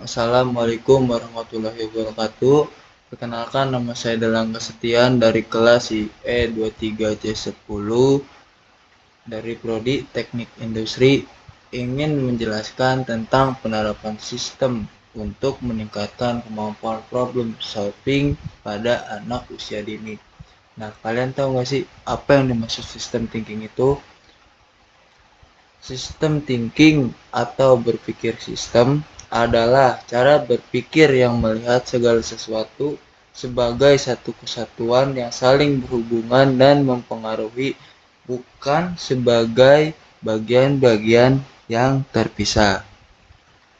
Assalamualaikum warahmatullahi wabarakatuh. Perkenalkan, nama saya Delangga Setian dari kelas IE 23C10 dari Prodi Teknik Industri, ingin menjelaskan tentang penerapan sistem untuk meningkatkan kemampuan problem solving pada anak usia dini. Nah, kalian tahu nggak sih apa yang dimaksud sistem thinking itu? Sistem thinking atau berpikir sistem adalah cara berpikir yang melihat segala sesuatu sebagai satu kesatuan yang saling berhubungan dan mempengaruhi, bukan sebagai bagian-bagian yang terpisah.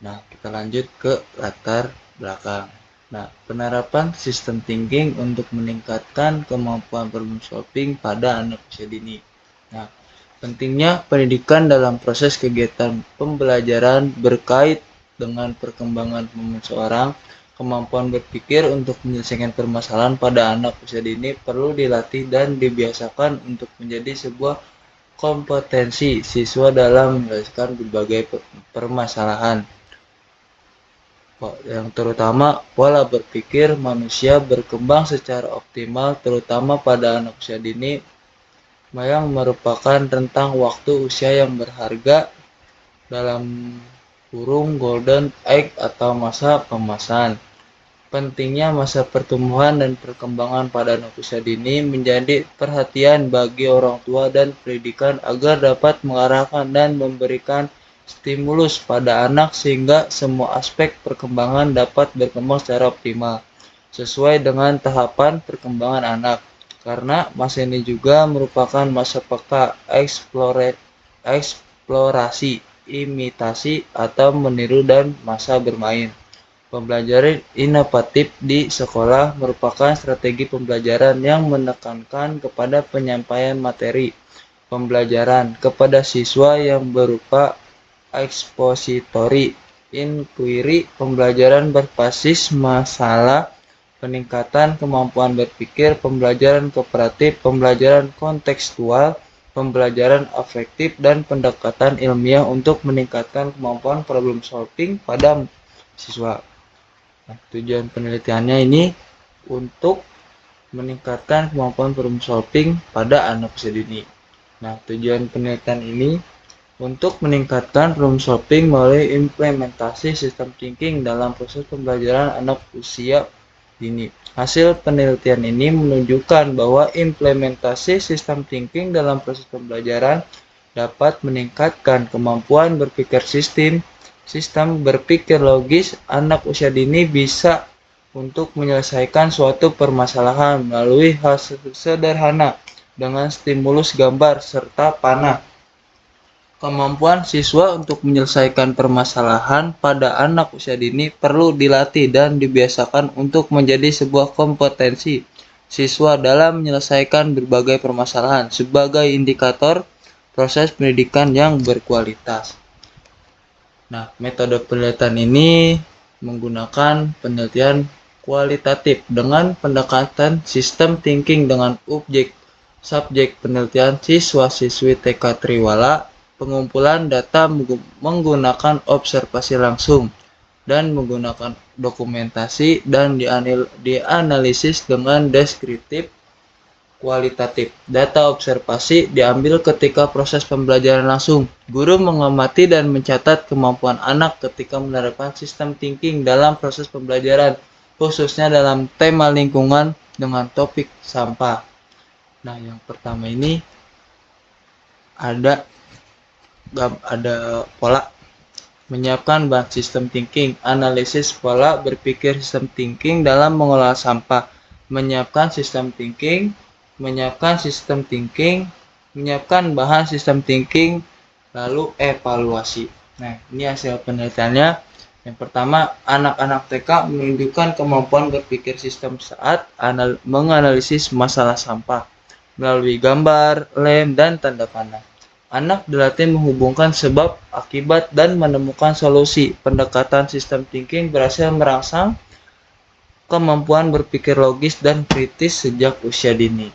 Nah, kita lanjut ke latar belakang. Nah, penerapan sistem thinking untuk meningkatkan kemampuan problem solving pada anak usia dini. Nah, pentingnya pendidikan dalam proses kegiatan pembelajaran berkait dengan perkembangan seseorang. Kemampuan berpikir untuk menyelesaikan permasalahan pada anak usia dini perlu dilatih dan dibiasakan untuk menjadi sebuah kompetensi siswa dalam menyelesaikan berbagai permasalahan. Yang terutama, pola berpikir manusia berkembang secara optimal terutama pada anak usia dini, yang merupakan rentang waktu usia yang berharga dalam kurung golden age atau masa pemasan. Pentingnya masa pertumbuhan dan perkembangan pada anak usia dini menjadi perhatian bagi orang tua dan pendidikan agar dapat mengarahkan dan memberikan stimulus pada anak sehingga semua aspek perkembangan dapat berkembang secara optimal sesuai dengan tahapan perkembangan anak. Karena masa ini juga merupakan masa peka eksplorasi, imitasi, atau meniru dan masa bermain. Pembelajaran inovatif di sekolah merupakan strategi pembelajaran yang menekankan kepada penyampaian materi pembelajaran kepada siswa yang berupa expository, inquiry, pembelajaran berbasis masalah, peningkatan kemampuan berpikir, pembelajaran kooperatif, pembelajaran kontekstual, pembelajaran afektif, dan pendekatan ilmiah untuk meningkatkan kemampuan problem solving pada siswa. Nah, tujuan penelitiannya ini untuk meningkatkan kemampuan problem solving pada anak usia dini. Nah, tujuan penelitian ini untuk meningkatkan problem solving melalui implementasi sistem thinking dalam proses pembelajaran anak usia dini. Hasil penelitian ini menunjukkan bahwa implementasi sistem thinking dalam proses pembelajaran dapat meningkatkan kemampuan berpikir sistem berpikir logis anak usia dini bisa untuk menyelesaikan suatu permasalahan melalui hal sederhana dengan stimulus gambar serta panah. Kemampuan siswa untuk menyelesaikan permasalahan pada anak usia dini perlu dilatih dan dibiasakan untuk menjadi sebuah kompetensi siswa dalam menyelesaikan berbagai permasalahan sebagai indikator proses pendidikan yang berkualitas. Nah, metode penelitian ini menggunakan penelitian kualitatif dengan pendekatan sistem thinking dengan subjek penelitian siswa-siswi TK Triwala, pengumpulan data menggunakan observasi langsung dan menggunakan dokumentasi dan dianalisis dengan deskriptif kualitatif. Data observasi diambil ketika proses pembelajaran langsung. Guru mengamati dan mencatat kemampuan anak ketika menerapkan sistem thinking dalam proses pembelajaran, khususnya dalam tema lingkungan dengan topik sampah. Nah, yang pertama ini ada pola menyiapkan bahan sistem thinking, analisis pola berpikir sistem thinking dalam mengelola sampah, menyiapkan bahan sistem thinking, lalu evaluasi. Nah, ini hasil penelitiannya. Yang pertama, anak-anak TK menunjukkan kemampuan berpikir sistem saat menganalisis masalah sampah melalui gambar, lem, dan tanda panah. Anak dilatih menghubungkan sebab, akibat, dan menemukan solusi. Pendekatan sistem thinking berhasil merangsang kemampuan berpikir logis dan kritis sejak usia dini.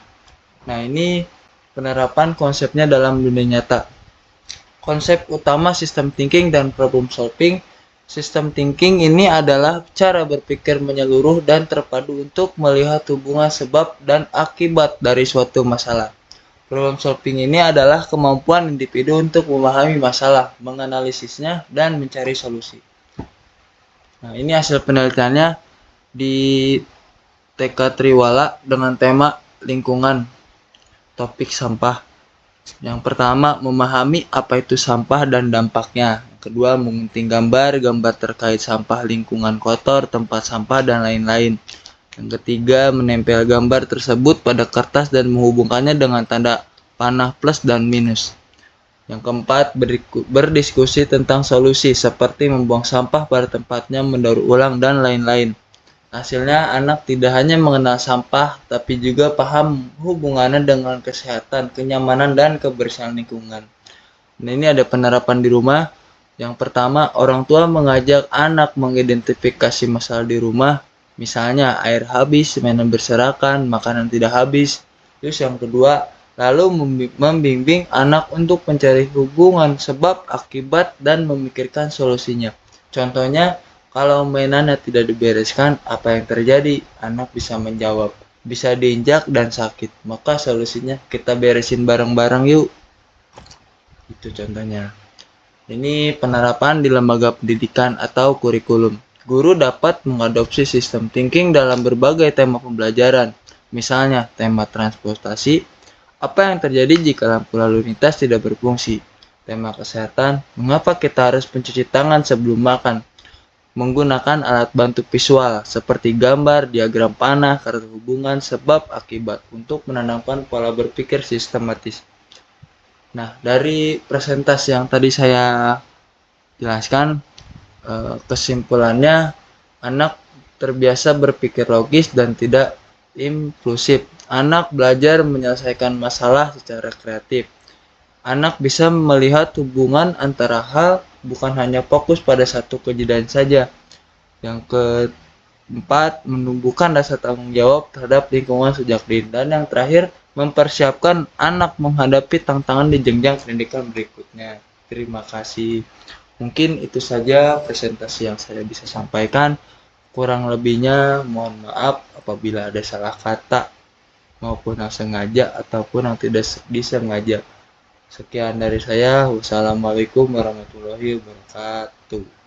Nah, ini penerapan konsepnya dalam dunia nyata. Konsep utama sistem thinking dan problem solving System thinking ini adalah cara berpikir menyeluruh dan terpadu untuk melihat hubungan sebab dan akibat dari suatu masalah. Problem solving ini adalah kemampuan individu untuk memahami masalah, menganalisisnya, dan mencari solusi. Nah, ini hasil penelitiannya di TK Triwala dengan tema lingkungan, topik sampah. Yang pertama, memahami apa itu sampah dan dampaknya. Yang kedua, mengunting gambar terkait sampah lingkungan kotor, tempat sampah, dan lain-lain. Yang ketiga, menempel gambar tersebut pada kertas dan menghubungkannya dengan tanda panah plus dan minus. Yang keempat, berdiskusi tentang solusi seperti membuang sampah pada tempatnya, mendaur ulang, dan lain-lain. Hasilnya, anak tidak hanya mengenal sampah, tapi juga paham hubungannya dengan kesehatan, kenyamanan, dan kebersihan lingkungan. Nah, ini ada penerapan di rumah. Yang pertama, orang tua mengajak anak mengidentifikasi masalah di rumah, misalnya air habis, mainan berserakan, makanan tidak habis. Terus yang kedua, lalu membimbing anak untuk mencari hubungan sebab akibat dan memikirkan solusinya. Contohnya, kalau mainannya tidak dibereskan, apa yang terjadi? Anak bisa menjawab, bisa diinjak dan sakit. Maka solusinya kita beresin bareng-bareng yuk. Itu contohnya. Ini penerapan di lembaga pendidikan atau kurikulum. Guru dapat mengadopsi sistem thinking dalam berbagai tema pembelajaran. Misalnya, tema transportasi, apa yang terjadi jika lampu lalu lintas tidak berfungsi? Tema kesehatan, mengapa kita harus mencuci tangan sebelum makan? Menggunakan alat bantu visual seperti gambar, diagram panah, kartu hubungan, sebab akibat untuk menanamkan pola berpikir sistematis. Nah, dari presentasi yang tadi saya jelaskan, kesimpulannya anak terbiasa berpikir logis dan tidak impulsif. Anak belajar menyelesaikan masalah secara kreatif. Anak bisa melihat hubungan antara hal, bukan hanya fokus pada satu kejadian saja. Yang keempat, menumbuhkan rasa tanggung jawab terhadap lingkungan sejak dini. Dan yang terakhir, mempersiapkan anak menghadapi tantangan di jenjang pendidikan berikutnya. Terima kasih. Mungkin itu saja presentasi yang saya bisa sampaikan. Kurang lebihnya mohon maaf apabila ada salah kata maupun yang sengaja ataupun yang tidak disengaja. Sekian dari saya. Wassalamualaikum warahmatullahi wabarakatuh.